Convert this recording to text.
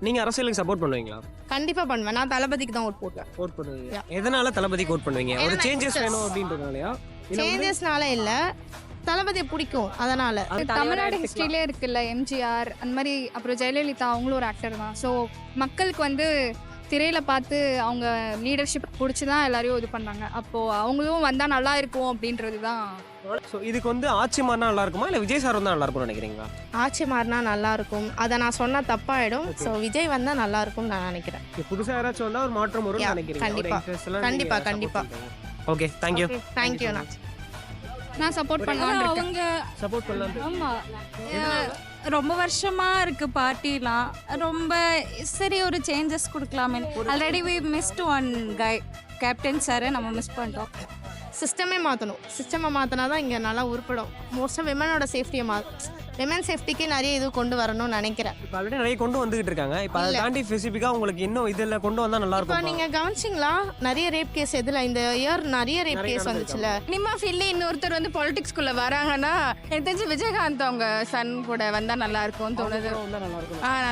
நீங்க அரசியலுக்கு சப்போர்ட் பண்ணுவீங்களா? கண்டிப்பா பண்ணுவேன். நான் தளபதிக்கு தான் ஓட் போடுவேன். ஓட் பண்ணுவீங்க. எதனால தளபதிக்கு ஓட் பண்ணுவீங்க? ஒரு சேஞ்சஸ் வேணும் அப்படின்றதுனாலயா? சேஞ்சஸ்னால இல்ல, தளபதியை பிடிக்கும் அதனால. தமிழ்நாடு ஹிஸ்ட்ரியிலே இருக்குல்ல, எம்ஜிஆர் அந்த மாதிரி, அப்புறம் ஜெயலலிதா அவங்களும் ஒரு ஆக்டர் தான். ஸோ மக்களுக்கு வந்து திரையில் பார்த்து அவங்க லீடர்ஷிப் பிடிச்சி தான் எல்லாரையும் இது பண்ணாங்க. அப்போது அவங்களும் வந்தால் நல்லா இருக்கும் அப்படின்றது தான். ஸோ இதுக்கு வந்து ஆட்சி மாறினா நல்லா இருக்குமா இல்லை விஜய் சார் வந்தால் நல்லா இருக்கும்னு நினைக்கிறீங்களா? ஆட்சி மாறினா நல்லா இருக்கும். அதை நான் சொன்னா தப்பாயிடும். ஸோ விஜய் வந்தா நல்லா இருக்கும்னு நான் நினைக்கிறேன். புதுசாக யாராச்சும் வந்தால் ஒரு மாற்றம் வரும்னு நினைக்கிறீங்க? கண்டிப்பா கண்டிப்பா. Okay, thank you. தேங்க்யூ. நான் சப்போர்ட் பண்ணுவேன். அவங்க சப்போர்ட் பண்ணலாம். ஆமாம், ரொம்ப வருஷமா இருக்கு பார்ட்டிலாம். ரொம்ப சரி ஒரு சேஞ்சஸ் கொடுக்கலாமே. Already we missed one guy, captain sir நம்ம மிஸ் பண்ணிட்டோம். சிஸ்டமே மாற்றணும். சிஸ்டமை மாற்றினா தான் இங்கே நல்லா உருப்படும். மோஸ்ட்டாக விமனோட சேஃப்டியை விமன் சேஃப்டிக்கு நிறைய இது கொண்டு வரணும்னு நினைக்கிறேன். இப்போ ஆல்ரெடி நிறைய கொண்டு வந்துகிட்டு இருக்காங்க. இப்போ அதை தாண்டி ஸ்பெசிஃபிக்காக உங்களுக்கு இன்னும் இதில் கொண்டு வந்தால் நல்லா இப்போ இருக்கும். நீங்கள் கவனிச்சிங்களா, நிறைய ரேப் கேஸ் எதில் இந்த இயர் நிறைய ரேப் கேஸ் வந்துச்சுல. நிமா ஃபீல்ட்ல இன்னொருத்தர் வந்து பாலிடிக்ஸ்குள்ள வராங்கன்னா எனக்கு தெரிஞ்சு விஜயகாந்த் அவங்க சன் கூட வந்தா நல்லா இருக்கும்னு தோணுது. நல்லா இருக்கும். நல்லா